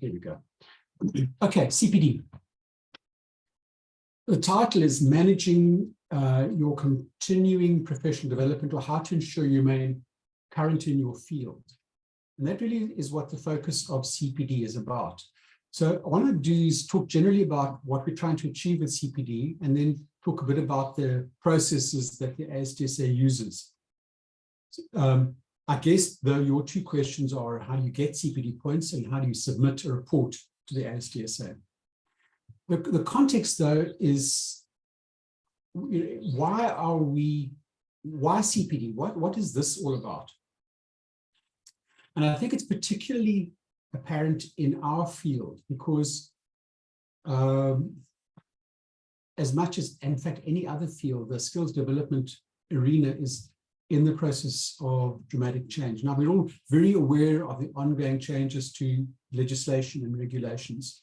Here we go. Okay, CPD. The title is Managing Your Continuing Professional Development, or how to ensure you remain current in your field. And that really is what the focus of CPD is about. So what I want to do is talk generally about what we're trying to achieve with CPD, and then talk a bit about the processes that the ASDSA uses. I guess, though, your two questions are how you get CPD points and how do you submit a report to the ASDSA. The context, though, is why CPD? What is this all about? And I think it's particularly apparent in our field because as much as, in fact, any other field, the skills development arena is in the process of dramatic change. Now, we're all very aware of the ongoing changes to legislation and regulations.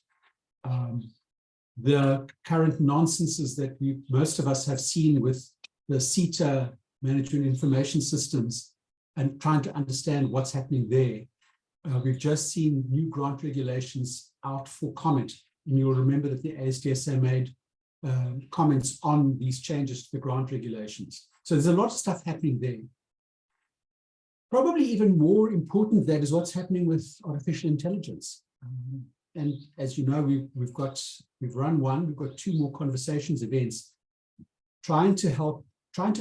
The current nonsenses that most of us have seen with the CETA management information systems and trying to understand what's happening there. We've just seen new grant regulations out for comment. And you'll remember that the ASDSA made comments on these changes to the grant regulations. So there's a lot of stuff happening there. Probably even more important than that is what's happening with artificial intelligence. And as you know, we've run one, we've got two more conversations events, trying to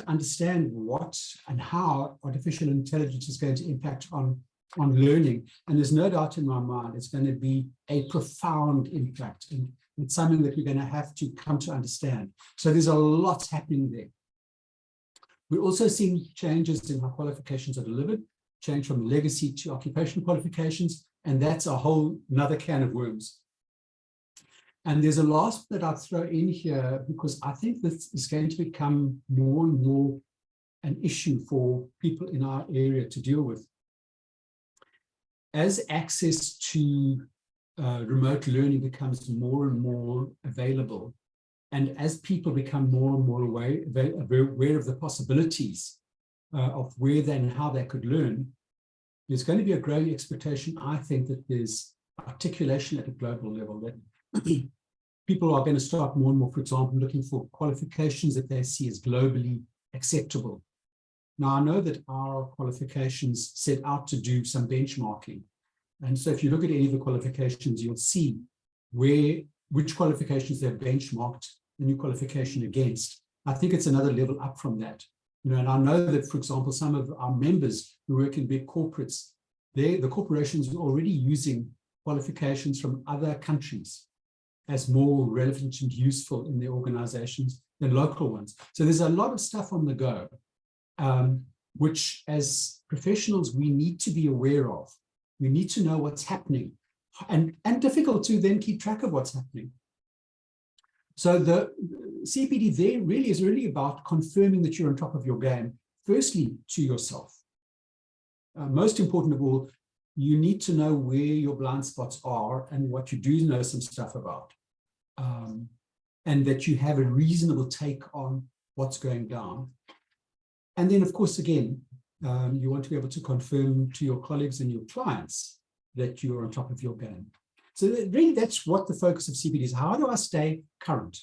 understand what and how artificial intelligence is going to impact on learning. And there's no doubt in my mind it's going to be a profound impact. And it's something that we're going to have to come to understand. So there's a lot happening there. We're also seeing changes in how qualifications are delivered, change from legacy to occupational qualifications, and that's a whole another can of worms. And there's a last that I'll throw in here because I think this is going to become more and more an issue for people in our area to deal with. As access to remote learning becomes more and more available, and as people become more and more aware of the possibilities of where and how they could learn, there's going to be a growing expectation, I think, that there's articulation at a global level, that people are going to start more and more, for example, looking for qualifications that they see as globally acceptable. Now, I know that our qualifications set out to do some benchmarking. And so if you look at any of the qualifications, you'll see which qualifications they've benchmarked the new qualification against. I think it's another level up from that. And I know that, for example, some of our members who work in big corporates, the corporations are already using qualifications from other countries as more relevant and useful in their organizations than local ones. So there's a lot of stuff on the go, which as professionals, we need to be aware of. We need to know what's happening, and difficult to then keep track of what's happening. So the CPD there is really about confirming that you're on top of your game, firstly to yourself. Most important of all, you need to know where your blind spots are and what you do know some stuff about, and that you have a reasonable take on what's going down. And then, of course, again, you want to be able to confirm to your colleagues and your clients that you're on top of your game. So really, that's what the focus of CPD is. How do I stay current?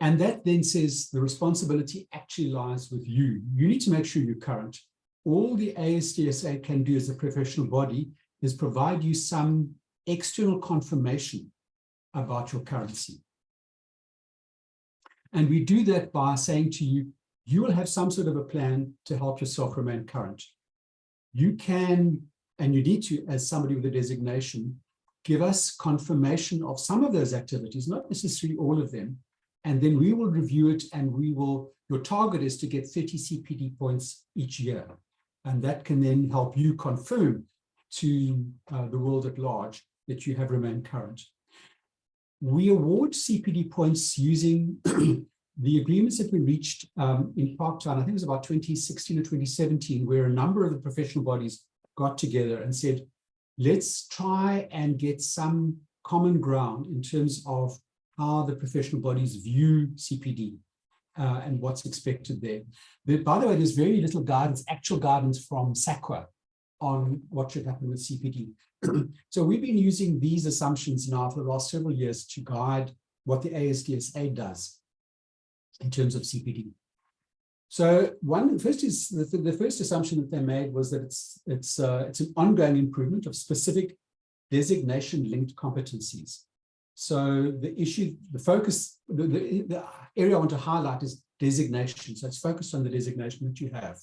And that then says the responsibility actually lies with you. You need to make sure you're current. All the ASDSA can do as a professional body is provide you some external confirmation about your currency. And we do that by saying to you, you will have some sort of a plan to help yourself remain current. You can, and you need to, as somebody with a designation, give us confirmation of some of those activities, not necessarily all of them, and then we will review it, and your target is to get 30 CPD points each year. And that can then help you confirm to the world at large that you have remained current. We award CPD points using the agreements that we reached in Parktown, I think it was about 2016 or 2017, where a number of the professional bodies got together and said, let's try and get some common ground in terms of how the professional bodies view CPD and what's expected there. By the way, there's very little guidance, actual guidance from SAQA on what should happen with CPD. So we've been using these assumptions now for the last several years to guide what the ASDSA does in terms of CPD. So the first assumption that they made was that it's an ongoing improvement of specific designation-linked competencies. So the focus, the area I want to highlight is designation. So it's focused on the designation that you have.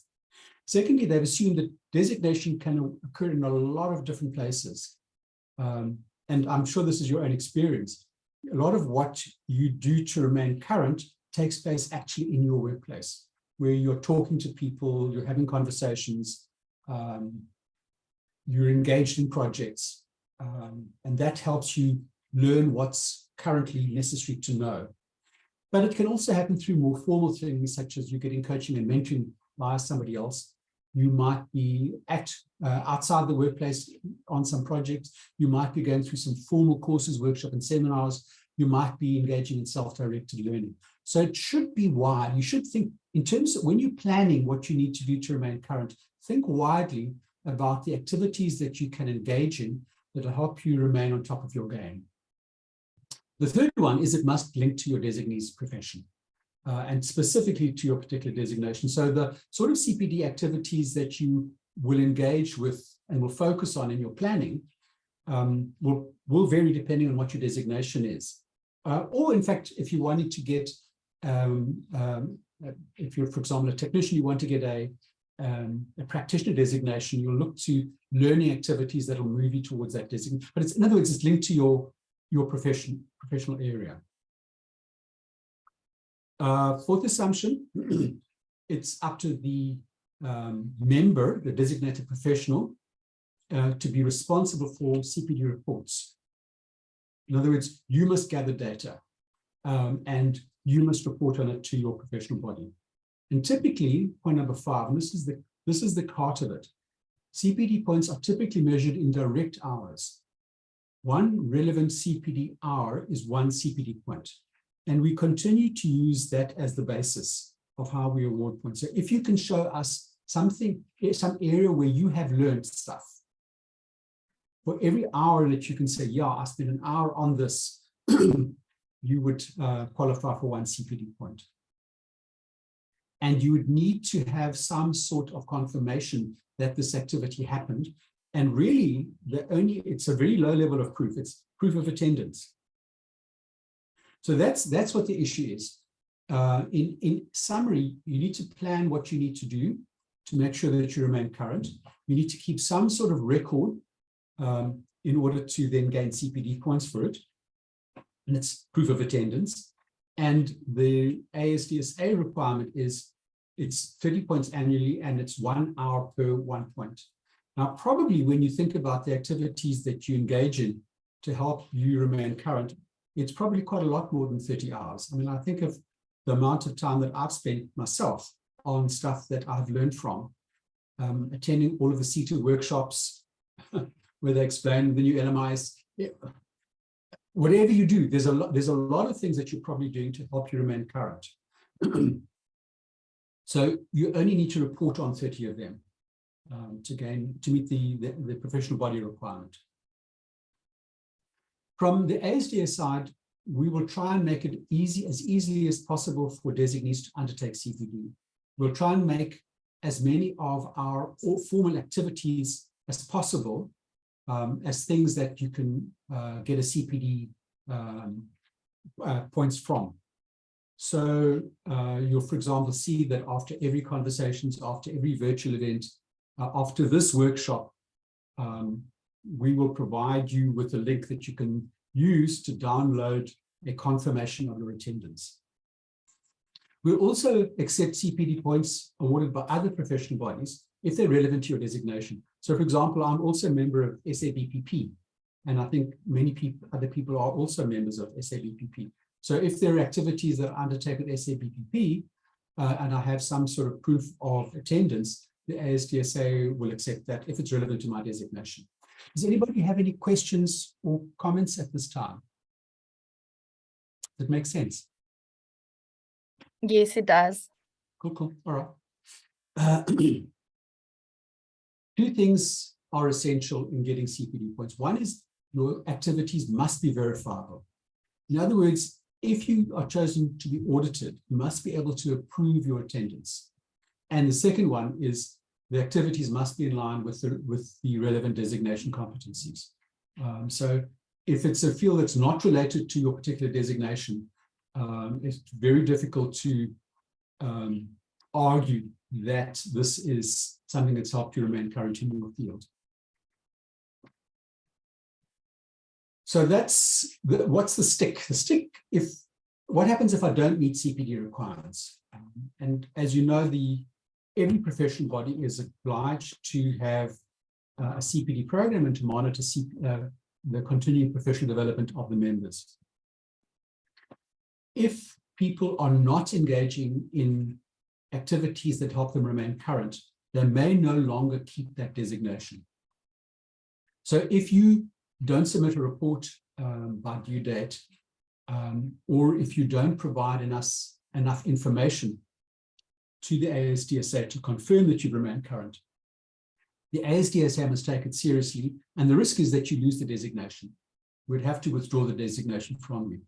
Secondly, they've assumed that designation can occur in a lot of different places. And I'm sure this is your own experience. A lot of what you do to remain current takes place actually in your workplace, where you're talking to people, you're having conversations, you're engaged in projects, and that helps you learn what's currently necessary to know. But it can also happen through more formal things, such as you're getting coaching and mentoring by somebody else. You might be outside the workplace on some projects. You might be going through some formal courses, workshops, and seminars. You might be engaging in self-directed learning. So it should be wide. You should think in terms of when you're planning what you need to do to remain current, think widely about the activities that you can engage in that will help you remain on top of your game. The third one is it must link to your designee's profession. And specifically to your particular designation. So the sort of CPD activities that you will engage with and will focus on in your planning will vary depending on what your designation is. Or in fact, if you wanted to get, if you're, for example, a technician, you want to get a practitioner designation, you'll look to learning activities that will move you towards that designation. But in other words, it's linked to your professional area. Fourth assumption, it's up to the member, the designated professional, to be responsible for CPD reports. In other words, you must gather data and you must report on it to your professional body. And typically, point number 5, and this is the heart of it, CPD points are typically measured in direct hours. One relevant CPD hour is 1 CPD point. And we continue to use that as the basis of how we award points. So if you can show us something, some area where you have learned stuff, for every hour that you can say, yeah, I spent an hour on this, you would qualify for 1 CPD point. And you would need to have some sort of confirmation that this activity happened. And really, it's a very low level of proof. It's proof of attendance. So that's what the issue is. In summary, you need to plan what you need to do to make sure that you remain current. You need to keep some sort of record in order to then gain CPD points for it. And it's proof of attendance. And the ASDSA requirement is it's 30 points annually and it's 1 hour per 1 point. Now, probably when you think about the activities that you engage in to help you remain current, it's probably quite a lot more than 30 hours. I mean, I think of the amount of time that I've spent myself on stuff that I've learned from, attending all of the CETA workshops where they explain the new LMIs. Whatever you do, there's a lot of things that you're probably doing to help you remain current. So you only need to report on 30 of them to meet the professional body requirement. From the ASDS side, we will try and make it as easily as possible for designees to undertake CPD. We'll try and make as many of our formal activities as possible as things that you can get a CPD points from. So you'll, for example, see that after every conversations, after every virtual event, after this workshop, we will provide you with a link that you can use to download a confirmation of your attendance. We'll also accept CPD points awarded by other professional bodies if they're relevant to your designation. So, for example, I'm also a member of SABPP, and I think many other people are also members of SABPP. So if there are activities that are undertaken at SABPP, and I have some sort of proof of attendance, the ASDSA will accept that if it's relevant to my designation. Does anybody have any questions or comments at this time? Does it make sense? Yes, it does. Cool. All right. two things are essential in getting CPD points. One is your activities must be verifiable. In other words, if you are chosen to be audited, you must be able to approve your attendance. And the second one is the activities must be in line with the relevant designation competencies. So if it's a field that's not related to your particular designation, it's very difficult to argue that this is something that's helped you remain current in your field. So that's what's the stick? The stick, what happens if I don't meet CPD requirements? And as you know, every professional body is obliged to have a CPD program and to monitor the continuing professional development of the members. If people are not engaging in activities that help them remain current, they may no longer keep that designation. So if you don't submit a report by due date, or if you don't provide enough information to the ASDSA to confirm that you've remained current, the ASDSA must take it seriously, and the risk is that you lose the designation. We'd have to withdraw the designation from you.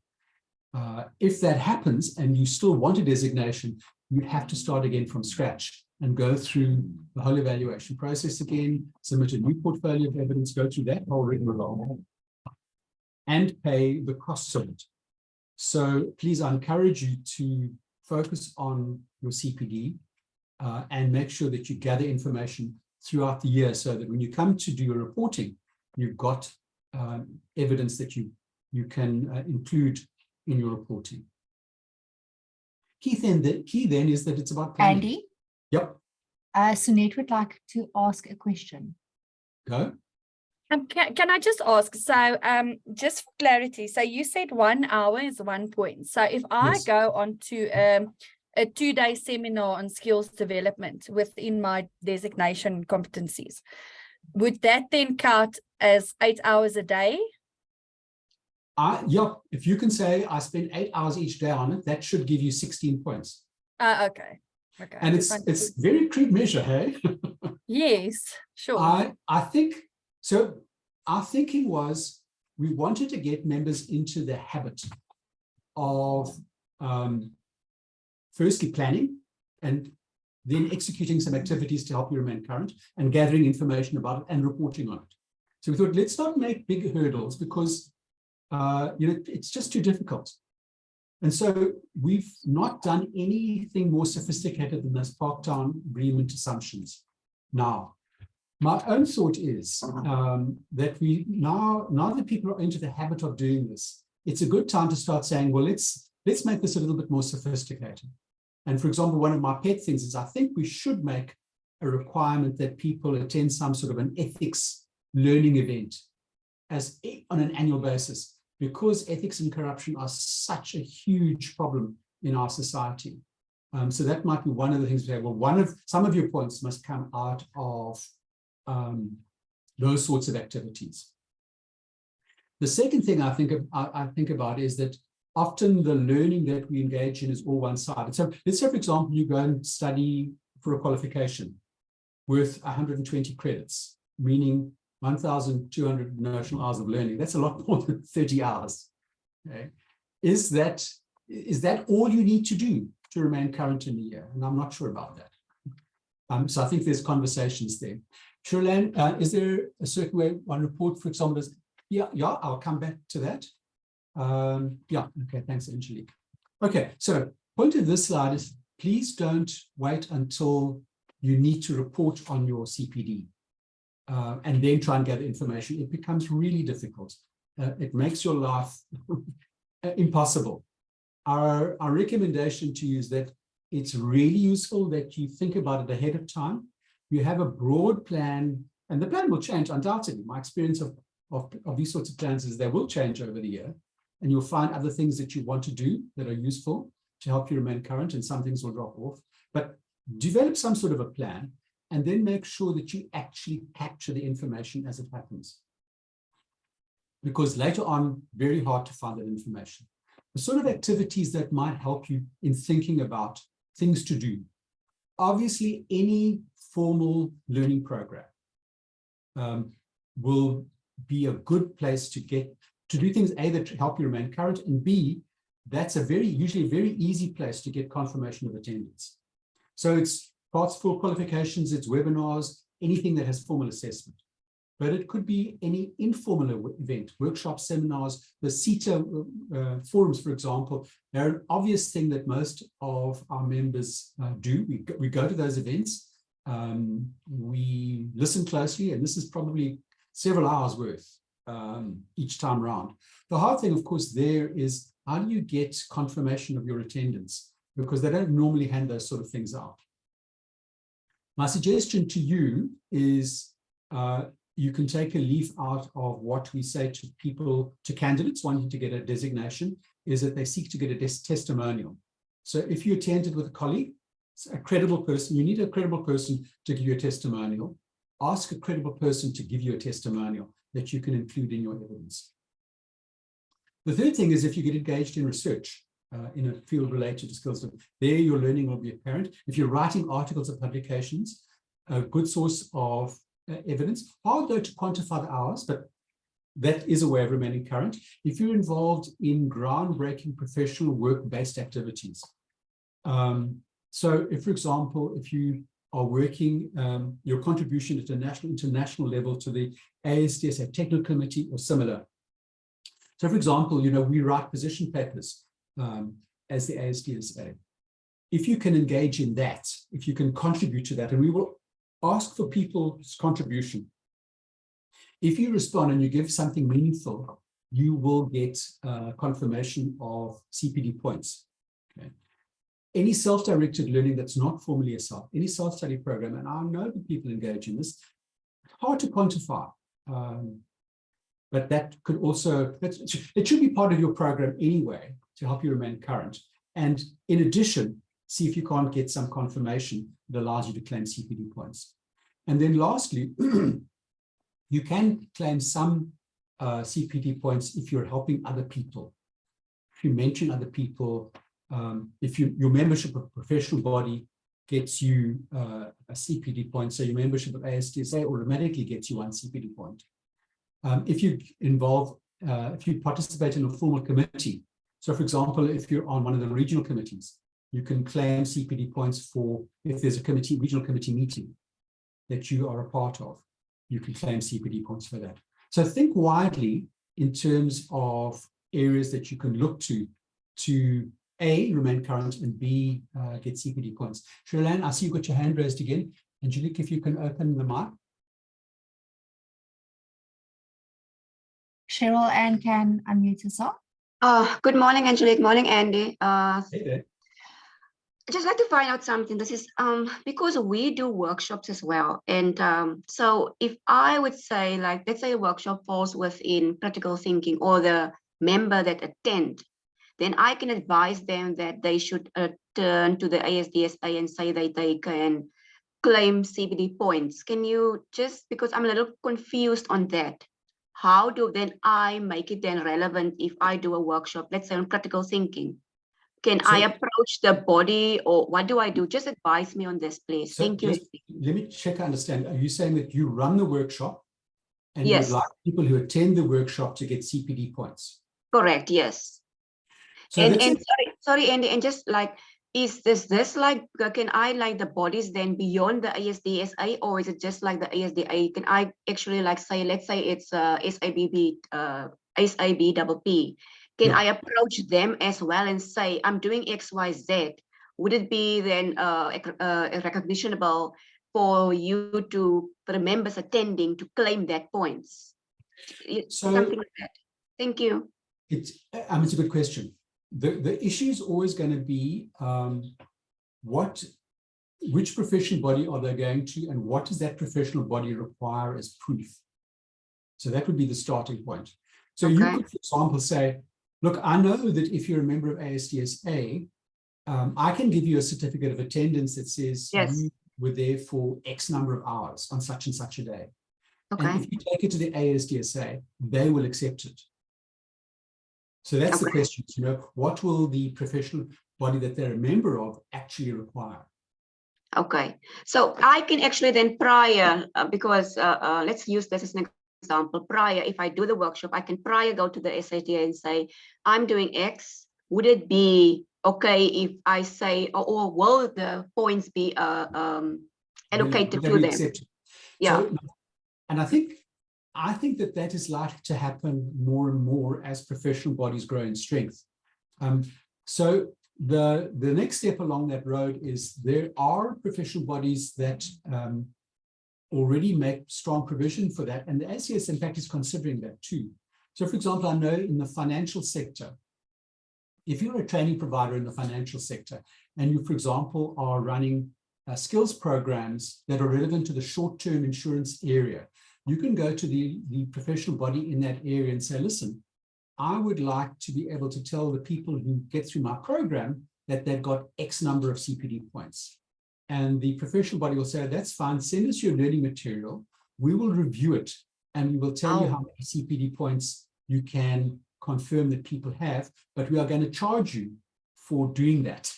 If that happens and you still want a designation, you have to start again from scratch and go through the whole evaluation process again, submit a new portfolio of evidence, go through that whole rigmarole, and pay the costs of it. So please, I encourage you to focus on your CPD and make sure that you gather information throughout the year so that when you come to do your reporting, you've got evidence that you can include in your reporting. The key then is that it's about planning. Andy? Yep. Sunette would like to ask a question. Go. Can I just ask, so just for clarity, so you said 1 hour is 1 point. So if I go on to a 2-day seminar on skills development within my designation competencies, would that then count as 8 hours a day? Yeah, if you can say I spend 8 hours each day on it, that should give you 16 points. Okay. Okay. And it's very crude measure, hey? Yes, sure. I think, so our thinking was we wanted to get members into the habit of firstly planning and then executing some activities to help you remain current and gathering information about it and reporting on it. So we thought, let's not make big hurdles because it's just too difficult. And so we've not done anything more sophisticated than those Parktown agreement assumptions. Now, my own thought is that we now that people are into the habit of doing this, it's a good time to start saying, well, let's make this a little bit more sophisticated. And for example, one of my pet things is I think we should make a requirement that people attend some sort of an ethics learning event on an annual basis, because ethics and corruption are such a huge problem in our society. So that might be one of the things we say, well, some of your points must come out of those sorts of activities. The second thing I think about is that often the learning that we engage in is all one-sided. So let's say, for example, you go and study for a qualification worth 120 credits, meaning 1,200 notional hours of learning. That's a lot more than 30 hours. Okay? Is that all you need to do to remain current in a year? And I'm not sure about that. So I think there's conversations there. Shirlane, is there a certain way one report, for example, is, yeah, I'll come back to that. Yeah, okay, thanks, Angelique. Okay, so point of this slide is please don't wait until you need to report on your CPD. And then try and gather information. It becomes really difficult. It makes your life impossible. Our recommendation to you is that it's really useful that you think about it ahead of time. You have a broad plan, and the plan will change undoubtedly. My experience of these sorts of plans is they will change over the year, and you'll find other things that you want to do that are useful to help you remain current, and some things will drop off. But develop some sort of a plan, and then make sure that you actually capture the information as it happens. Because later on, very hard to find that information. The sort of activities that might help you in thinking about things to do. Obviously, any formal learning program will be a good place to do things, A, that help you remain current, and B, that's usually a very easy place to get confirmation of attendance. So it's parts for qualifications, it's webinars, anything that has formal assessment. But it could be any informal event, workshops, seminars, the CETA forums, for example. They're an obvious thing that most of our members do. We go to those events, we listen closely, and this is probably several hours worth each time around. The hard thing, of course, there is how do you get confirmation of your attendance? Because they don't normally hand those sort of things out. My suggestion to you is you can take a leaf out of what we say to people, to candidates wanting to get a designation, is that they seek to get a testimonial. So if you attended with a colleague, a credible person, you need a credible person to give you a testimonial. Ask a credible person to give you a testimonial that you can include in your evidence. The third thing is if you get engaged in research in a field related to skills, there your learning will be apparent. If you're writing articles or publications, a good source of evidence. Hard though to quantify the hours, but that is a way of remaining current. If you're involved in groundbreaking professional work-based activities. So if, for example, if you are working, your contribution at a international level to the ASDSA technical committee or similar. So for example, we write position papers as the ASDSA. If you can engage in that, if you can contribute to that, and we will ask for people's contribution. If you respond and you give something meaningful, you will get confirmation of CPD points. Okay. Any self-directed learning that's not formally assigned, any self-study program, and I know that people engage in this, hard to quantify, but that could also, it should be part of your program anyway to help you remain current. And in addition, see if you can't get some confirmation that allows you to claim CPD points. And then lastly, you can claim some CPD points if you're helping other people. If you mention other people, if your membership of a professional body gets you a CPD point, so your membership of ASDSA automatically gets you one CPD point. If you if you participate in a formal committee, so for example, if you're on one of the regional committees, you can claim CPD points for, if there's a regional committee meeting that you are a part of, you can claim CPD points for that. So think widely in terms of areas that you can look to A, remain current, and B, get CPD points. Shirlan, I see you've got your hand raised again. Angelique, if you can open the mic. Cheryl Ann can unmute herself. Good morning, Angelique. Morning, Andy. Hey there. I'd just like to find out something. This is because we do workshops as well. And so if I would say, like, let's say a workshop falls within critical thinking or the member that attend, then I can advise them that they should turn to the ASDSA and say that they can claim CPD points. Can you just, because I'm a little confused on that, how do then I make it then relevant if I do a workshop, let's say on critical thinking? Can I approach the body, or what do I do? Just advise me on this, please. Thank you. Let me check, I understand. Are you saying that you run the workshop and yes, you'd like people who attend the workshop to get CPD points? Correct, yes. So and sorry, Andy, and just like, is this like, can I like the bodies then beyond the ASDSA, or is it just like the ASDA? Can I actually like say, let's say it's SABP, SABPP. Can I approach them as well and say, I'm doing X, Y, Z? Would it be then recognitionable for you to, for the members attending to claim that points? Something like that. Thank you. It's a good question. The issue is always going to be which professional body are they going to, and what does that professional body require as proof? So that would be the starting point. So you could, for example, say, look, I know that if you're a member of ASDSA, I can give you a certificate of attendance that says you were there for X number of hours on such and such a day. And if you take it to the ASDSA, they will accept it. So that's the question, what will the professional body that they're a member of actually require? Okay, so I can actually then prior, because let's use this as an example, prior, if I do the workshop, I can prior go to the SATA and say, I'm doing X. Would it be okay if I say, or will the points be allocated to them? Yeah. So, and I think that is likely to happen more and more as professional bodies grow in strength. So the next step along that road is there are professional bodies that already make strong provision for that. And the ASDS, in fact, is considering that too. So, for example, I know in the financial sector, if you're a training provider in the financial sector and you, for example, are running skills programs that are relevant to the short-term insurance area, you can go to the professional body in that area and say, listen, I would like to be able to tell the people who get through my program that they've got X number of CPD points. And the professional body will say, that's fine, send us your learning material, we will review it, and we will tell you how many CPD points you can confirm that people have, but we are going to charge you for doing that.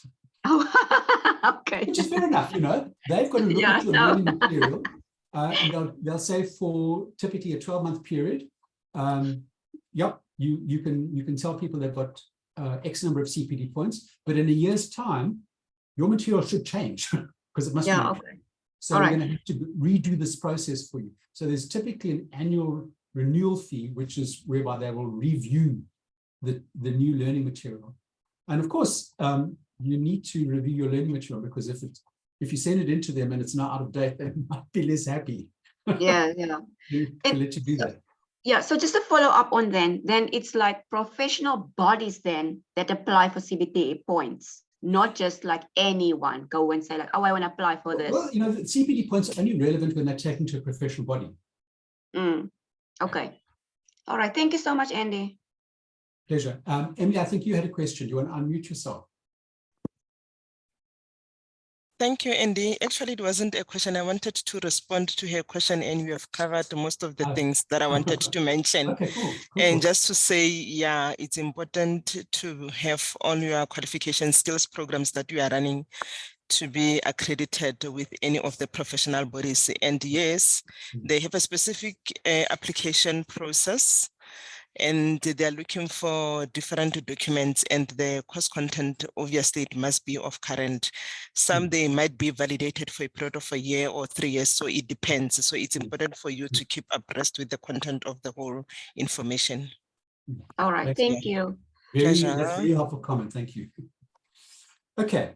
Oh, okay. Which is fair enough, you know, they've got to look at your learning material, and they'll say for typically a 12-month period, yep, you can tell people they've got X number of CPD points, but in a year's time, your material should change because it must be. Okay. So we're going to have to redo this process for you. So there's typically an annual renewal fee, which is whereby they will review the new learning material. And of course, you need to review your learning material, because if you send it into them and it's not out of date, they might be less happy. Yeah. to let you do that. Yeah, so just to follow up on then it's like professional bodies then that apply for CPD points, not just like anyone go and say like, oh, I want to apply for this. Well, you know, the CPD points are only relevant when they're taken to a professional body. Okay. All right. Thank you so much, Andy. Pleasure. Emily, I think you had a question. Do you want to unmute yourself? Thank you, Andy. Actually, it wasn't a question. I wanted to respond to her question, and you have covered most of the things that I wanted to mention. Okay, cool. And just to say, yeah, it's important to have all your qualification skills programs that you are running to be accredited with any of the professional bodies. And yes, they have a specific application process, and they're looking for different documents, and the course content, obviously, it must be of current. Some they might be validated for a period of a year or 3 years, so it depends. So it's important for you to keep abreast with the content of the whole information. All right, thank you. That's very helpful comment, thank you. Okay.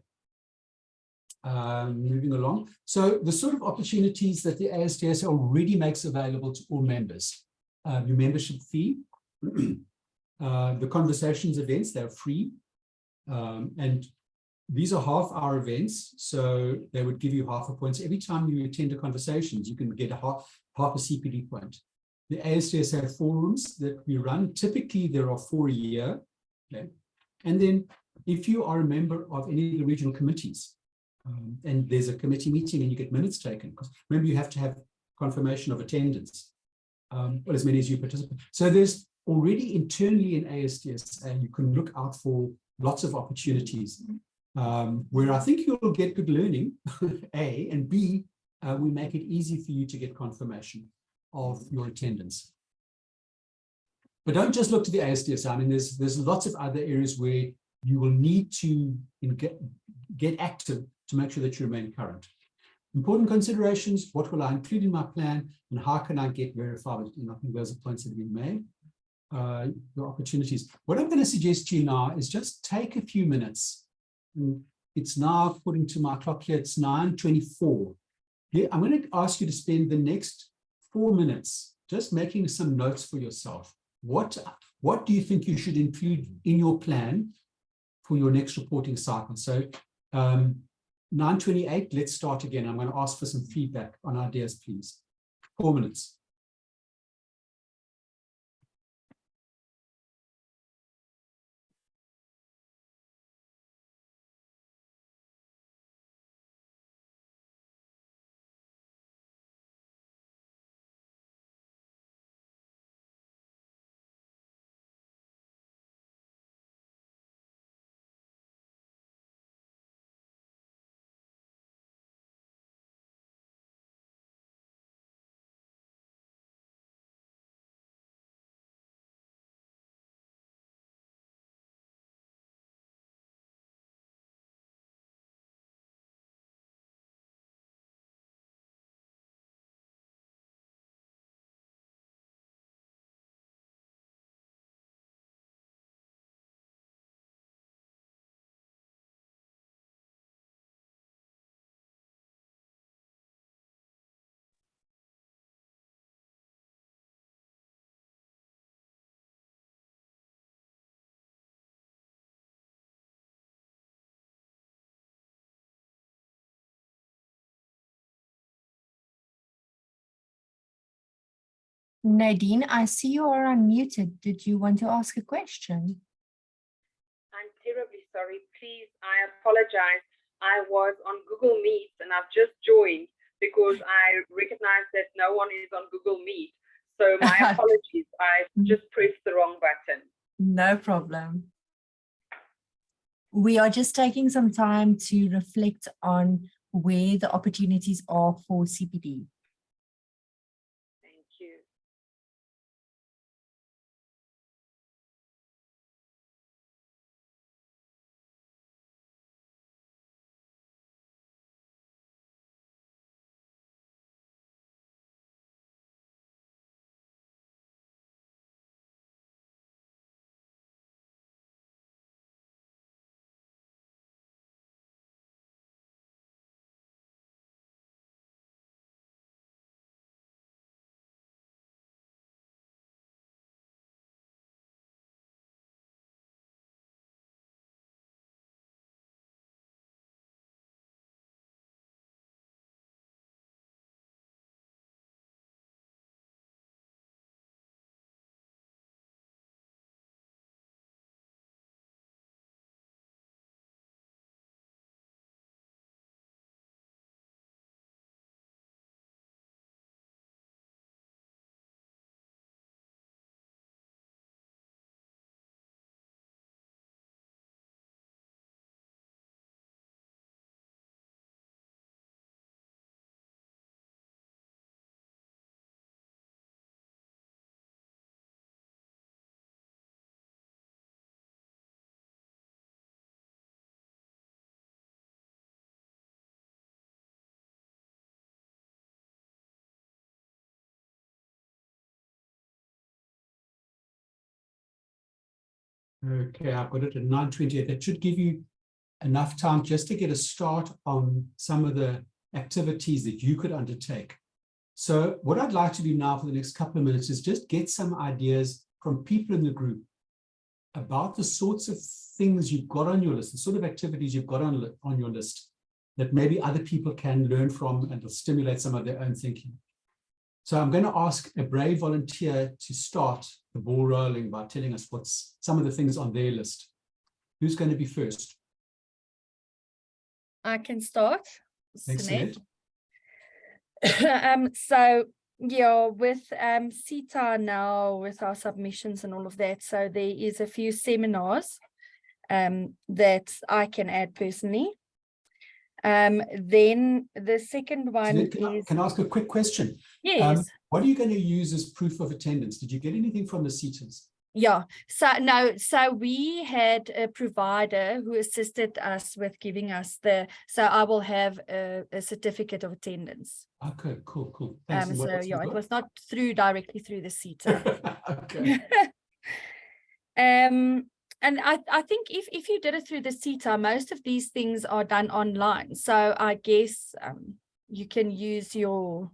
Moving along. So the sort of opportunities that the ASDSA already makes available to all members. Your membership fee, the conversations events, they're free. And these are half-hour events, so they would give you half a point. So every time you attend a conversations, you can get half a CPD point. The ASDSA forums that we run, typically there are 4 a year. Okay? And then if you are a member of any of the regional committees, and there's a committee meeting and you get minutes taken, because remember you have to have confirmation of attendance, or as many as you participate. So there's already internally in ASDS, and you can look out for lots of opportunities where I think you'll get good learning, A, and B, we make it easy for you to get confirmation of your attendance. But don't just look to the ASDS. I mean, there's lots of other areas where you will need to get active to make sure that you remain current. Important considerations: what will I include in my plan, and how can I get verified? And I think those are points that have been made. Your opportunities. What I'm going to suggest to you now is just take a few minutes. It's now, according to my clock here, it's 9:24. Yeah, I'm going to ask you to spend the next 4 minutes just making some notes for yourself. What do you think you should include in your plan for your next reporting cycle? So 9:28, let's start again. I'm going to ask for some feedback on ideas, please. 4 minutes. Nadine, I see you are unmuted. Did you want to ask a question? I'm terribly sorry. Please, I apologize. I was on Google Meet and I've just joined because I recognize that no one is on Google Meet. So my apologies. I just pressed the wrong button. No problem. We are just taking some time to reflect on where the opportunities are for CPD. Thank you. Okay, I've got it at 9:28. That should give you enough time just to get a start on some of the activities that you could undertake. So what I'd like to do now for the next couple of minutes is just get some ideas from people in the group about the sorts of things you've got on your list, the sort of activities you've got on your list that maybe other people can learn from and will stimulate some of their own thinking. So I'm going to ask a brave volunteer to start the ball rolling by telling us what's some of the things on their list. Who's going to be first? I can start. Thanks, Sinead. Sinead. So yeah, with CETA now, with our submissions and all of that, so there is a few seminars that I can add personally. Then the second one Sinead, can I ask a quick question? Yes. What are you going to use as proof of attendance? Did you get anything from the CETAs? Yeah, so we had a provider who assisted us with giving us so I will have a certificate of attendance. Okay, cool. Thanks. So yeah, it was not directly through the CETA. Okay. And I think if you did it through the CETA, most of these things are done online. So I guess you can use your,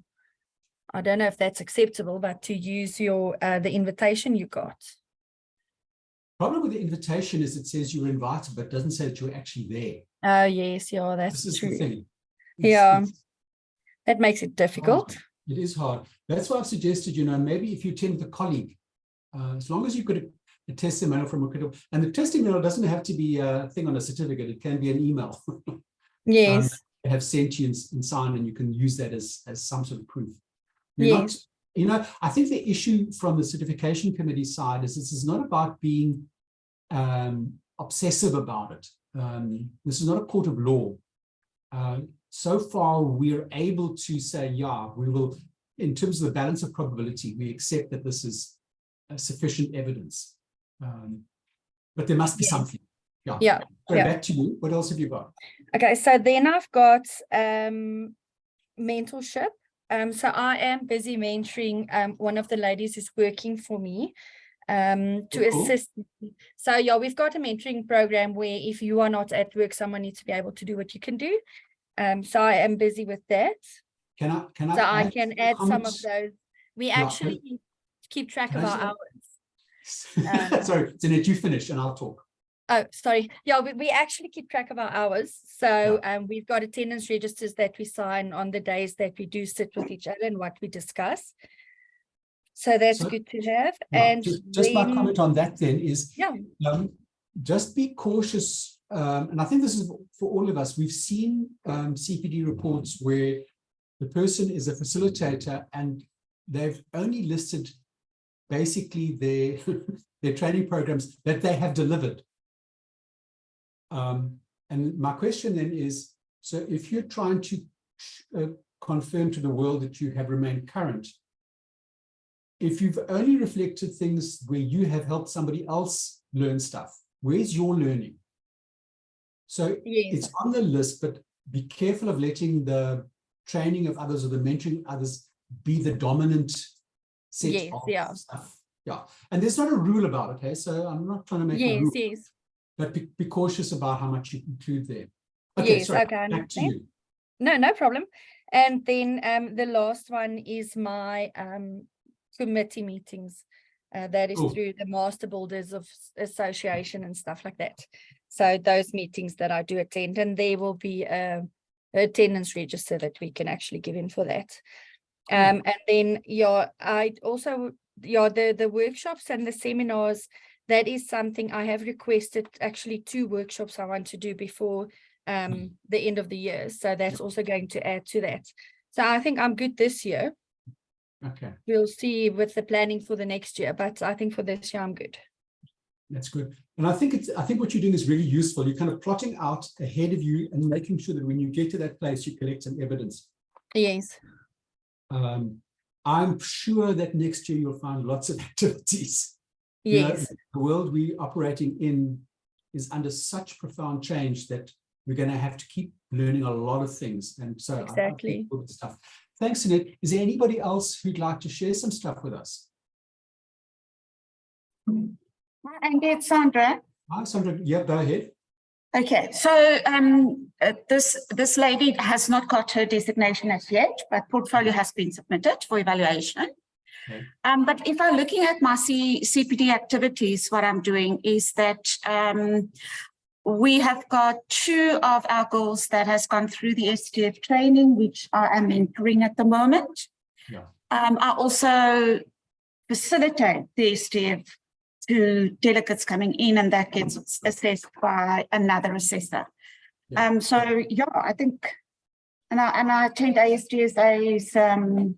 I don't know if that's acceptable, but to use your the invitation you got. Problem with the invitation is it says you were invited, but doesn't say that you're actually there. Oh yes, yeah, that's This is true. the thing. That makes it difficult. Hard. It is hard. That's why I've suggested, maybe if you attend with a colleague, as long as you could a testimonial from a critical, and the testimonial doesn't have to be a thing on a certificate, it can be an email. Yes. They have sent you and signed, and you can use that as some sort of proof. Yes. I think the issue from the certification committee side is this is not about being obsessive about it. This is not a court of law. So far, we're able to say, yeah, we will, in terms of the balance of probability, we accept that this is sufficient evidence. But there must be something. Yeah. Back to you. What else have you got? Okay, so then I've got mentorship. So I am busy mentoring one of the ladies who's working for me to assist. So yeah, we've got a mentoring program where if you are not at work, someone needs to be able to do what you can do. So I am busy with that. Can I I can add some of those. We actually keep track of our hours. Sorry, Sinead, you finish and I'll talk. Oh, sorry. Yeah, we actually keep track of our hours. So we've got attendance registers that we sign on the days that we do sit with each other and what we discuss. So that's So- good to have. Yeah, And just my then, comment on that then is, yeah, just be cautious. And I think this is for all of us. We've seen CPD reports where the person is a facilitator and they've only listed basically their, their training programs that they have delivered. And my question then is, so if you're trying to confirm to the world that you have remained current, if you've only reflected things where you have helped somebody else learn stuff, where's your learning? So yes, it's on the list, but be careful of letting the training of others or the mentoring of others be the dominant set Yes, of yeah. stuff. Yeah, and there's not a rule about it, okay? So I'm not trying to make a yes, rule, yes, but be cautious about how much you include there. Okay, yes, sorry, okay, I back to understand. you. No problem. And then the last one is my committee meetings. That is Cool. through the Master Builders of Association and stuff like that. So those meetings that I do attend, and there will be an attendance register that we can actually give in for that. And then I also the workshops and the seminars, that is something I have requested, actually 2 workshops I want to do before the end of the year. So that's also going to add to that. So I think I'm good this year. Okay, We'll see with the planning for the next year, but I think for this year I'm good. that's good. And I think what you're doing is really useful. You're kind of plotting out ahead of you and making sure that when you get to that place, you collect some evidence. Yes. I'm sure that next year you'll find lots of activities. You know, Yes. the world we're operating in is under such profound change that we're going to have to keep learning a lot of things. And so Exactly. I think all this stuff. Thanks, Annette. Is there anybody else who'd like to share some stuff with us? And it's Sandra. Hi, Sandra. Yeah, go ahead. Okay, so this lady has not got her designation as yet, but portfolio has been submitted for evaluation. Okay. But if I'm looking at my CPD activities, what I'm doing is that we have got 2 of our goals that has gone through the SDF training, which I am mentoring at the moment. Yeah. I also facilitate the SDF to delegates coming in, and that gets assessed by another assessor. Yeah. So yeah, I think, and I attend ASDSA's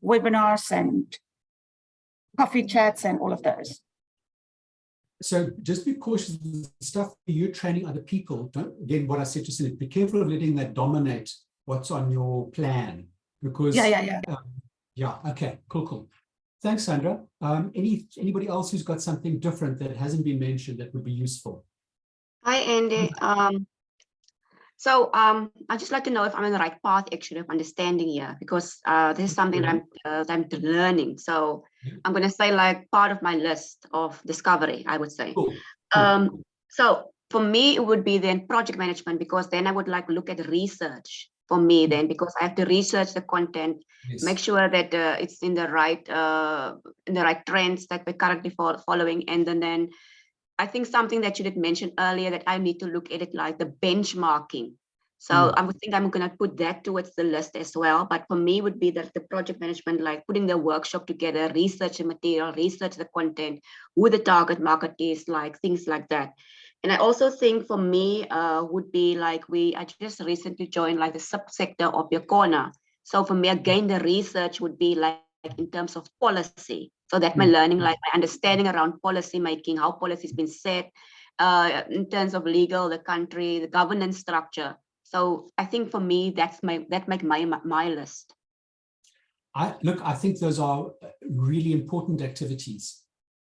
webinars and coffee chats and all of those. So just be cautious of the stuff you're training other people. Don't, again, what I said to Cindy, be careful of letting that dominate what's on your plan, because yeah, okay, cool. Thanks, Sandra. Anybody else who's got something different that hasn't been mentioned that would be useful? Hi, Andy. I'd just like to know if I'm on the right path actually of understanding here, because this is something that I'm learning. So I'm going to say like part of my list of discovery, I would say. Cool. So for me, it would be then project management, because then I would like look at research for me then, because I have to research the content, Yes. make sure that it's in the right trends that we're currently following, and then I think something that you did mention earlier that I need to look at it like the benchmarking. So I would think I'm going to put that towards the list as well. But for me would be that the project management, like putting the workshop together, research the material, research the content, who the target market is, like things like that. And I also think for me would be like I just recently joined like the subsector of your corner. So for me, again, the research would be like in terms of policy. So that my learning, like my understanding around policy making, how policy has been set in terms of legal, the country, the governance structure. So I think for me, that make my list. I think those are really important activities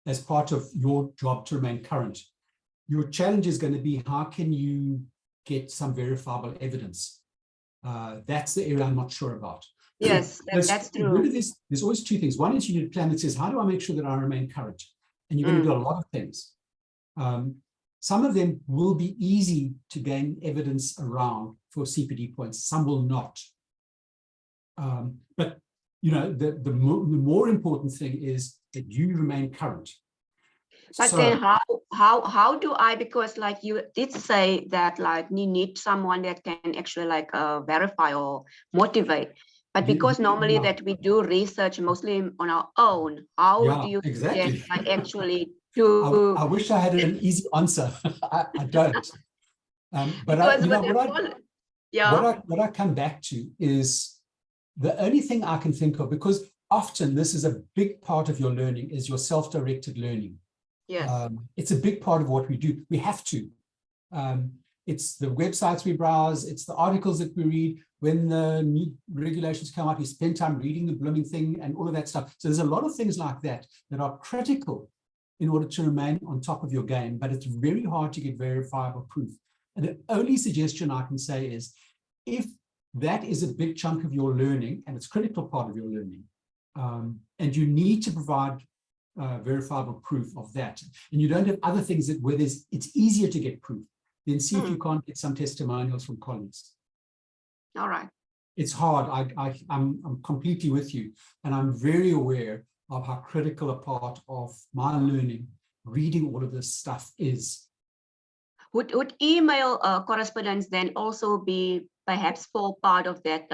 as part of your job to remain current. Your challenge is going to be, how can you get some verifiable evidence? That's the area I'm not sure about. Yes, that's true. There's always 2 things. One is you need a plan that says, how do I make sure that I remain current? And you're going to do a lot of things. Some of them will be easy to gain evidence around for CPD points. Some will not. But you know, the more important thing is that you remain current. But then how do I, because like you did say that like you need someone that can actually like verify or motivate. But because normally that we do research mostly on our own, how do you exactly. suggest I actually do? I wish I had an easy answer. I don't. But Because what I come back to is the only thing I can think of, because often this is a big part of your learning, is your self-directed learning. Yes. It's a big part of what we do. We have to. It's the websites we browse, it's the articles that we read. When the new regulations come out, we spend time reading the blooming thing and all of that stuff. So there's a lot of things like that that are critical in order to remain on top of your game, but it's very hard to get verifiable proof. And the only suggestion I can say is, if that is a big chunk of your learning and it's a critical part of your learning, and you need to provide verifiable proof of that, and you don't have other things that where it's easier to get proof, then see if you can't get some testimonials from colleagues. All right. It's hard. I'm completely with you, and I'm very aware of how critical a part of my learning reading all of this stuff is. Would email correspondence then also be perhaps for part of that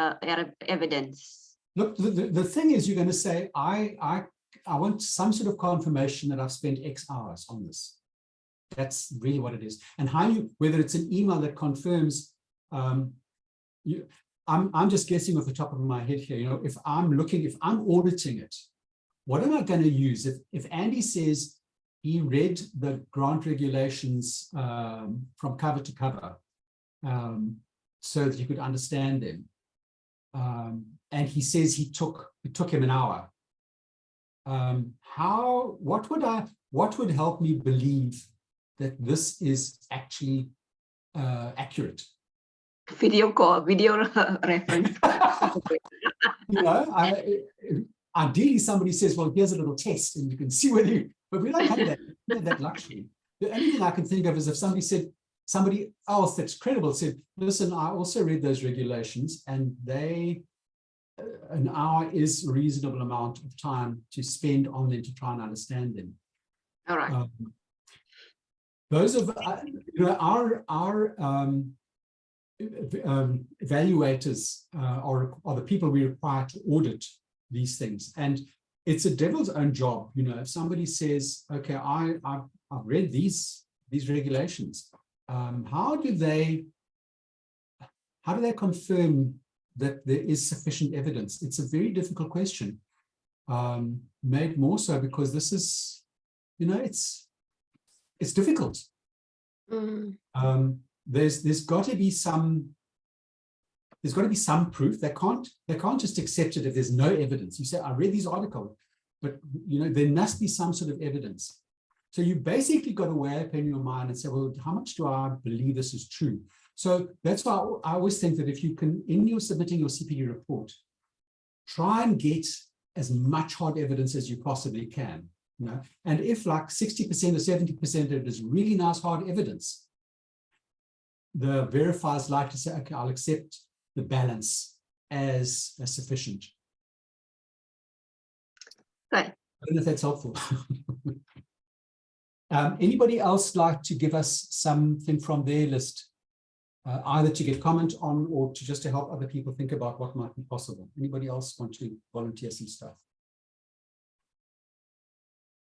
evidence? Look, the thing is, you're going to say, I want some sort of confirmation that I've spent X hours on this. That's really what it is. And how whether it's an email that confirms, I'm just guessing off the top of my head here, you know, if I'm auditing it, what am I going to use? If Andy says he read the grant regulations from cover to cover so that he could understand them, and he says it took him an hour, what would help me believe that this is actually accurate? Video call, video reference. You know, ideally somebody says, well, here's a little test and you can see whether you, but we don't have that luxury. The only thing I can think of is if somebody else that's credible said, listen, I also read those regulations and an hour is a reasonable amount of time to spend on them to try and understand them. All right. Those of our evaluators are the people we require to audit these things, and it's a devil's own job. You know, if somebody says, okay, I've read these regulations, how do they confirm that there is sufficient evidence? It's a very difficult question, made more so because this is, you know, it's difficult. There's got to be some proof. They can't just accept it if there's no evidence. You say, I read these articles, but you know, there must be some sort of evidence. So you basically got to weigh up in your mind and say, well, how much do I believe this is true? So that's why I always think that if you can, in your submitting your CPD report, try and get as much hard evidence as you possibly can. You know? And if like 60% or 70% of it is really nice hard evidence, the verifiers like to say, okay, I'll accept the balance as sufficient. Good. I don't know if that's helpful. Anybody else like to give us something from their list, either to get comment on or to just to help other people think about what might be possible? Anybody else want to volunteer some stuff?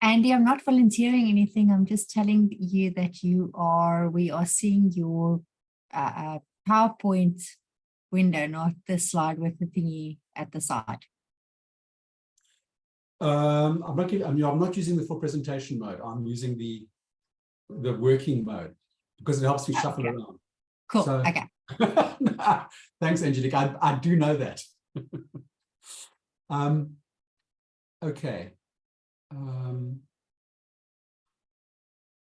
Andy, I'm not volunteering anything. I'm just telling you that we are seeing your PowerPoint window, not the slide with the thingy at the side. I'm not using the full presentation mode. I'm using the working mode because it helps me shuffle around. Cool. So, okay. Thanks, Angelique. I do know that. Okay.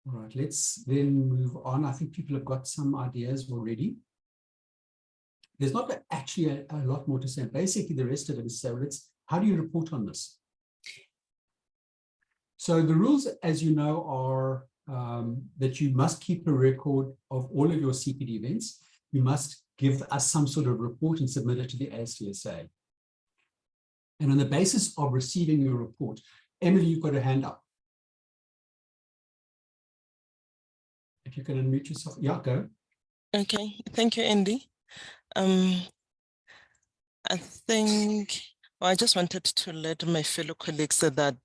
All right, let's then move on. I think people have got some ideas already. There's not actually a lot more to say. Basically, the rest of it is, so how do you report on this? So the rules, as you know, are that you must keep a record of all of your CPD events. You must give us some sort of report and submit it to the ASDSA. And on the basis of receiving your report, Emily, you've got a hand up. If you can unmute yourself. Yeah, go. Okay, thank you, Andy. I think I just wanted to let my fellow colleagues say that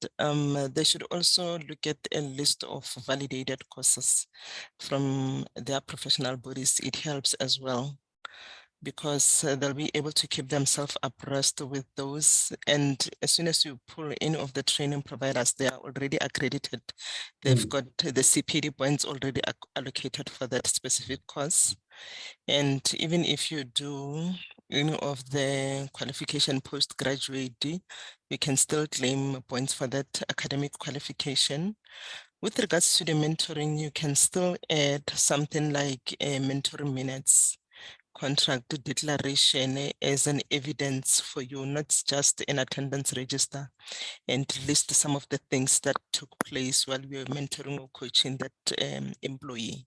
they should also look at a list of validated courses from their professional bodies. It helps as well, because they'll be able to keep themselves abreast with those. And as soon as you pull any of the training providers, they are already accredited. They've got the CPD points already allocated for that specific course. And even if you do any of the qualification postgraduate, you can still claim points for that academic qualification. With regards to the mentoring, you can still add something like mentoring minutes, contract declaration as an evidence for you, not just an attendance register, and list some of the things that took place while we were mentoring or coaching that employee.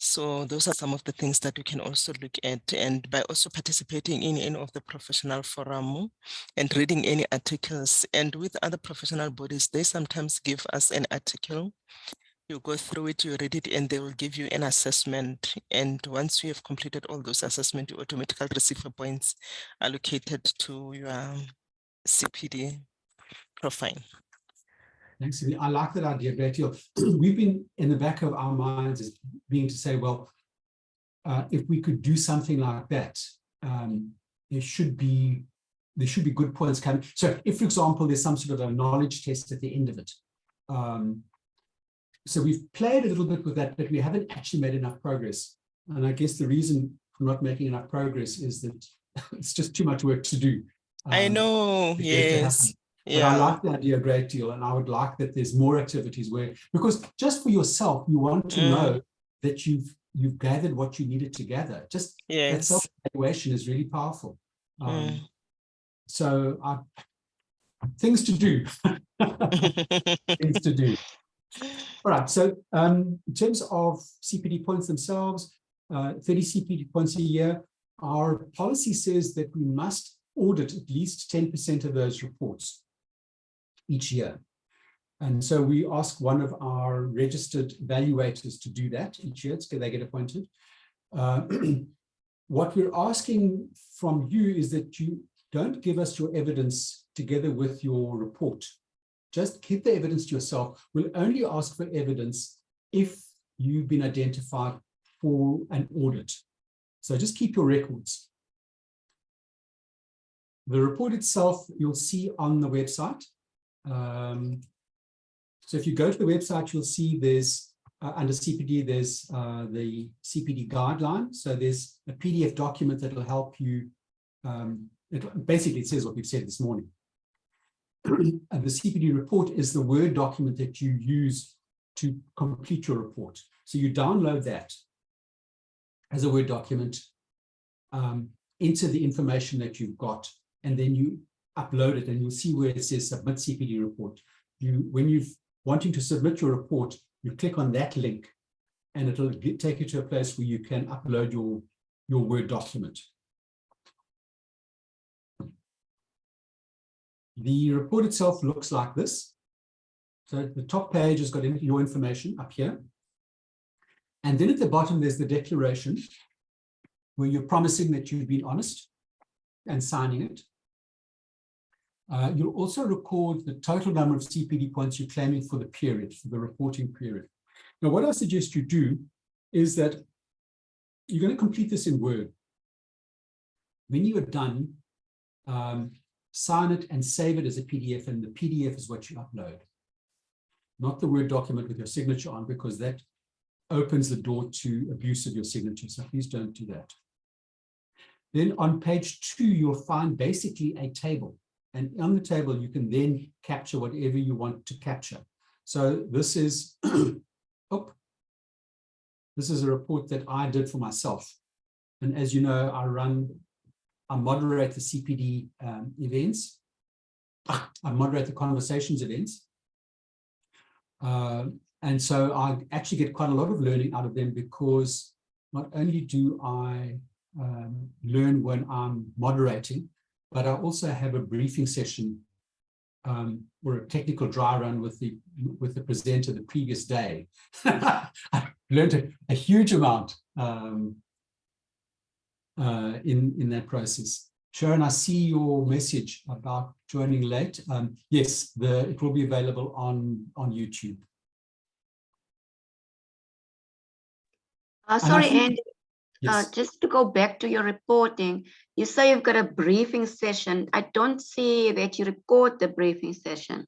So those are some of the things that we can also look at, and by also participating in any of the professional forum and reading any articles. And with other professional bodies, they sometimes give us an article. You go through it, you read it, and they will give you an assessment. And once you have completed all those assessments, you automatically receive the points allocated to your CPD profile. Thanks, Sydney. I like that idea a great deal. We've been in the back of our minds as being to say, well, if we could do something like that, there should be good points coming. So if, for example, there's some sort of a knowledge test at the end of it, so we've played a little bit with that, but we haven't actually made enough progress. And I guess the reason for not making enough progress is that it's just too much work to do. I know, yes. But I like the idea a great deal, and I would like that there's more activities where, because just for yourself, you want to know that you've gathered what you needed to gather. Just that self-evaluation is really powerful. So things to do. Things to do. All right, so in terms of CPD points themselves, 30 CPD points a year, our policy says that we must audit at least 10% of those reports each year. And so we ask one of our registered evaluators to do that each year, so they get appointed. What we're asking from you is that you don't give us your evidence together with your report. Just keep the evidence to yourself. We'll only ask for evidence if you've been identified for an audit. So just keep your records. The report itself, you'll see on the website. So if you go to the website, you'll see there's, under CPD, there's the CPD guideline. So there's a PDF document that will help you. Basically, it says what we've said this morning. And the CPD report is the Word document that you use to complete your report. So you download that as a Word document, enter the information that you've got, and then you upload it, and you'll see where it says Submit CPD Report. When you're wanting to submit your report, you click on that link, and it'll take you to a place where you can upload your Word document. The report itself looks like this. So the top page has got your information up here. And then at the bottom, there's the declaration where you're promising that you've been honest and signing it. You'll also record the total number of CPD points you're claiming for the period, for the reporting period. Now, what I suggest you do is that you're going to complete this in Word. When you are done, sign it and save it as a PDF, and the PDF is what you upload, not the Word document with your signature on, because that opens the door to abuse of your signature. So please don't do that. Then on page 2, you'll find basically a table. And on the table, you can then capture whatever you want to capture. So this is, this is a report that I did for myself. And as you know, I moderate the CPD events. I moderate the conversations events. And so I actually get quite a lot of learning out of them, because not only do I learn when I'm moderating, but I also have a briefing session or a technical dry run with the presenter the previous day. I learned a huge amount in that process. Sharon, I see your message about joining late. Yes, it will be available on YouTube. Sorry, Andy, yes. just to go back to your reporting, you say you've got a briefing session. I don't see that you record the briefing session.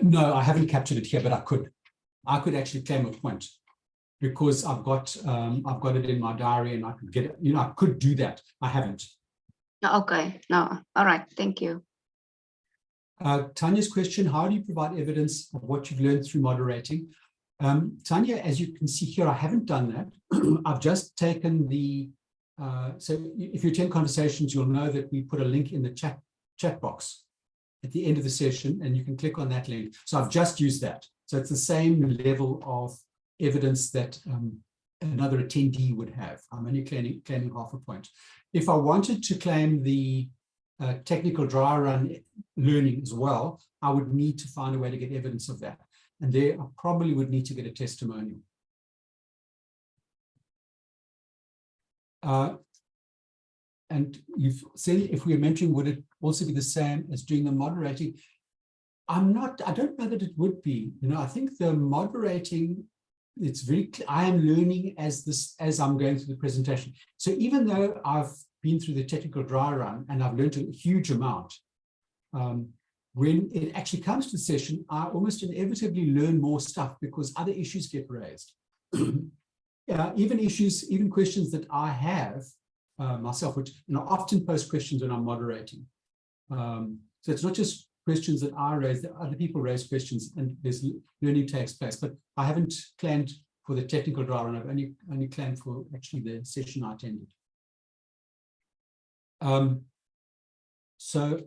No, I haven't captured it here, but I could. I could actually claim a point because I've got it in my diary and I could get it. You know, I could do that. I haven't. Okay, no, all right, thank you. Tanya's question, how do you provide evidence of what you've learned through moderating? Tanya, as you can see here, I haven't done that. I've just taken the, so if you attend conversations, you'll know that we put a link in the chat box at the end of the session, and you can click on that link. So I've just used that. So it's the same level of evidence that another attendee would have. I'm only claiming half a point. If I wanted to claim the technical dry run learning as well, I would need to find a way to get evidence of that. And there I probably would need to get a testimonial. And you've said if we are mentoring, would it also be the same as doing the moderating? I don't know that it would be. You know, I think the moderating, it's very clear. I am learning as I'm going through the presentation. So even though I've been through the technical dry run and I've learned a huge amount, when it actually comes to the session, I almost inevitably learn more stuff because other issues get raised. Even questions that I have myself, which often post questions when I'm moderating. So it's not just questions that I raise, that other people raise questions and there's learning takes place. But I haven't claimed for the technical dry run. I've only claimed for actually the session I attended. So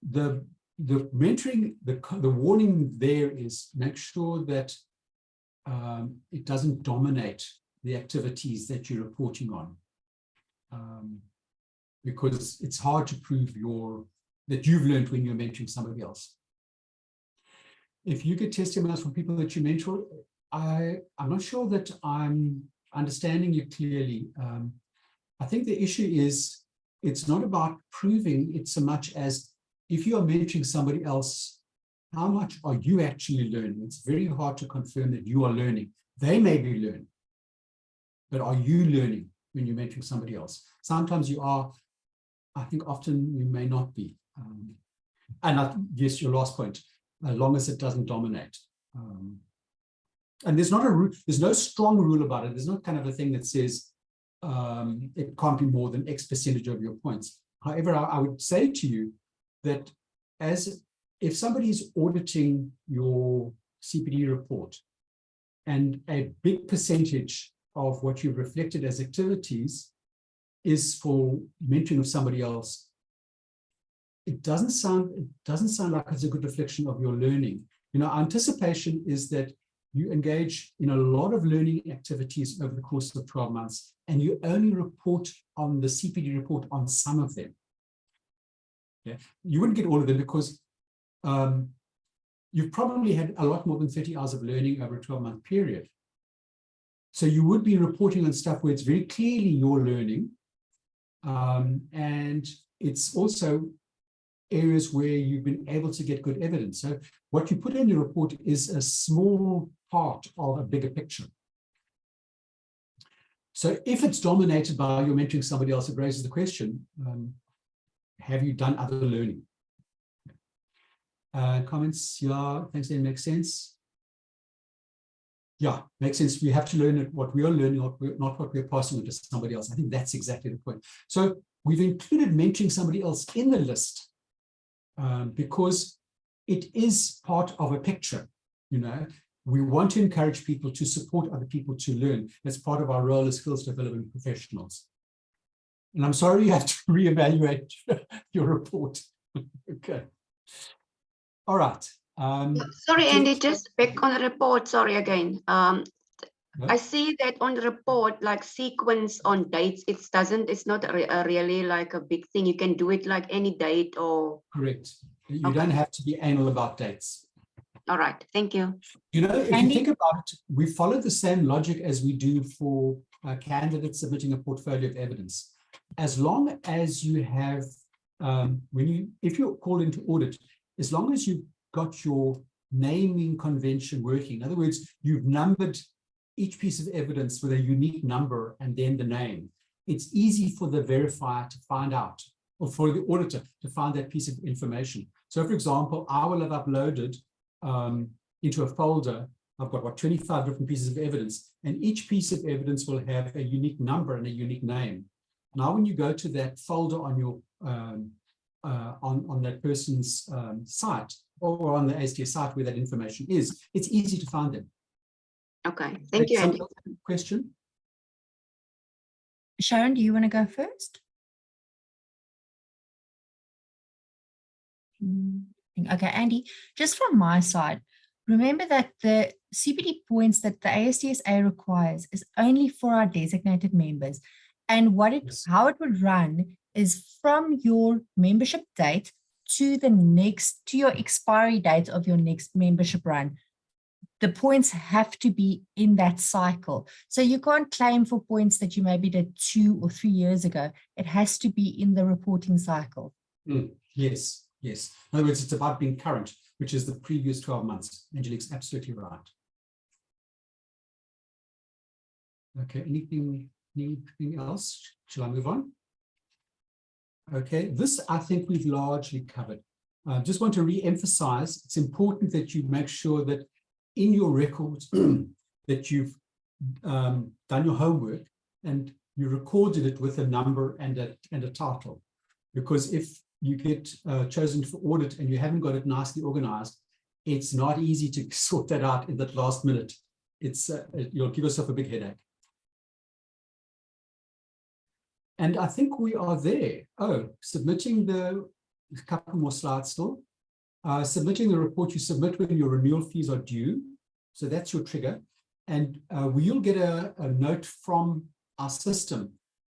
the mentoring, the warning there is make sure that it doesn't dominate the activities that you're reporting on, because it's hard to prove that you've learned when you're mentoring somebody else. If you get testimonials from people that you mentor, I'm not sure that I'm understanding you clearly. I think the issue is it's not about proving it so much as if you are mentoring somebody else, how much are you actually learning? It's very hard to confirm that you are learning. They may be learning, but are you learning when you're mentoring somebody else? Sometimes you are. I think often you may not be. Yes, your last point, as long as it doesn't dominate. And there's not a rule, there's no strong rule about it. There's not kind of a thing that says it can't be more than X percentage of your points. However, I would say to you that if somebody is auditing your CPD report and a big percentage of what you've reflected as activities is for mentoring of somebody else, it doesn't sound like it's a good reflection of your learning. Our anticipation is that you engage in a lot of learning activities over the course of 12 months, and you only report on the CPD report on some of them. Yeah, you wouldn't get all of them because you've probably had a lot more than 30 hours of learning over a 12-month period. So you would be reporting on stuff where it's very clearly your learning, and it's also areas where you've been able to get good evidence. So what you put in your report is a small part of a bigger picture. So if it's dominated by you're mentoring somebody else, it raises the question, have you done other learning? Comments, yeah, thanks, it makes sense. Yeah, makes sense. We have to learn what we are learning, not what we're passing on to somebody else. I think that's exactly the point. So we've included mentoring somebody else in the list because it is part of a picture. We want to encourage people to support other people to learn. That's part of our role as skills development professionals. And I'm sorry you have to reevaluate your report. Okay. All right. Sorry, Andy, just back on the report. Sorry again. I see that on the report, like sequence on dates, it's not really like a big thing. You can do it like any date or. Correct. You don't have to be anal about dates. All right, thank you. You know, if Andy? you think about it, we follow the same logic as we do for candidates submitting a portfolio of evidence. As long as you have, if you're called into audit, as long as you've got your naming convention working, in other words, you've numbered each piece of evidence with a unique number and then the name, it's easy for the verifier to find out, or for the auditor to find that piece of information. So for example, I will have uploaded into a folder, I've got 25 different pieces of evidence, and each piece of evidence will have a unique number and a unique name. Now, when you go to that folder on your on that person's site, or on the ASDSA site where that information is, it's easy to find them. Okay, thank you, Andy. Question? Sharon, do you want to go first? Okay, Andy, just from my side, remember that the CPD points that the ASDSA requires is only for our designated members. And how it would run is from your membership date to your expiry date of your next membership run. The points have to be in that cycle. So you can't claim for points that you maybe did 2 or 3 years ago. It has to be in the reporting cycle. Yes, yes. In other words, it's about being current, which is the previous 12 months. Angelique's absolutely right. Okay, anything else? Shall I move on? Okay, this I think we've largely covered. I just want to re-emphasize, it's important that you make sure that in your records that you've done your homework and you recorded it with a number and a title. Because if you get chosen for audit and you haven't got it nicely organized, it's not easy to sort that out in that last minute. You'll give yourself a big headache. And I think we are there. Oh, submitting a couple more slides still. Submitting the report you submit when your renewal fees are due. So that's your trigger. And you'll get a note from our system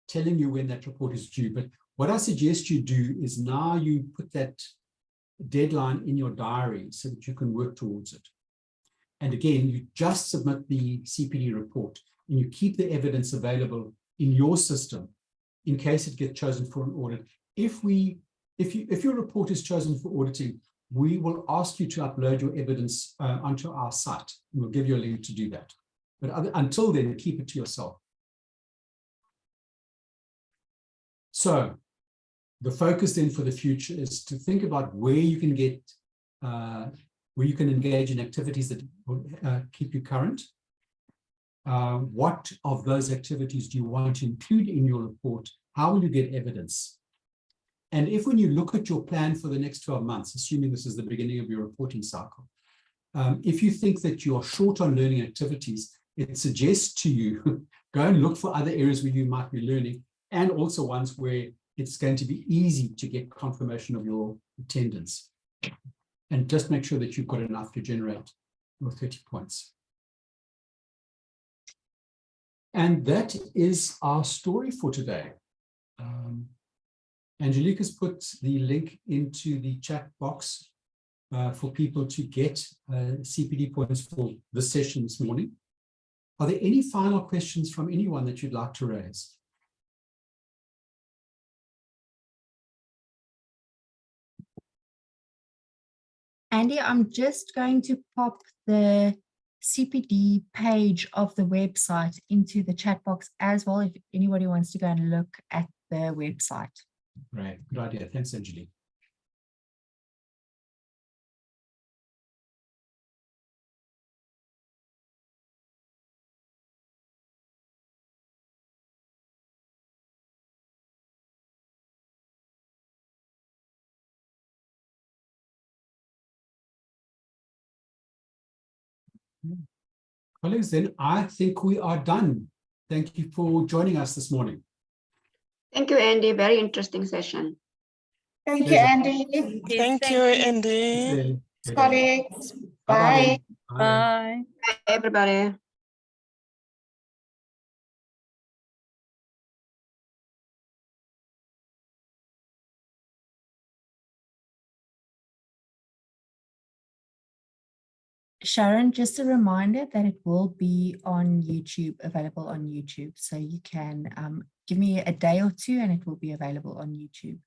telling you when that report is due. But what I suggest you do is now you put that deadline in your diary so that you can work towards it. And again, you just submit the CPD report and you keep the evidence available in your system in case it gets chosen for an audit. If your report is chosen for auditing, we will ask you to upload your evidence onto our site. We'll give you a link to do that. But until then, keep it to yourself. So the focus then for the future is to think about where you can get, where you can engage in activities that will keep you current. What of those activities do you want to include in your report? How will you get evidence? And if when you look at your plan for the next 12 months, assuming this is the beginning of your reporting cycle, if you think that you are short on learning activities, it suggests to you, go and look for other areas where you might be learning, and also ones where it's going to be easy to get confirmation of your attendance. And just make sure that you've got enough to generate your 30 points. And that is our story for today. Angelique has put the link into the chat box for people to get CPD points for this session this morning. Are there any final questions from anyone that you'd like to raise? Andy, I'm just going to pop the CPD page of the website into the chat box as well, if anybody wants to go and look at the website. Great, good idea. Thanks, Angelique. Colleagues, then I think we are done. Thank you for joining us this morning. Thank you, Andy. Very interesting session. Thank you, Andy. Thank you, Andy. Colleagues. Bye-bye. Bye. Bye. Bye, everybody. Sharon, just a reminder that it will be on YouTube, available on YouTube. So you can give me a day or two and it will be available on YouTube.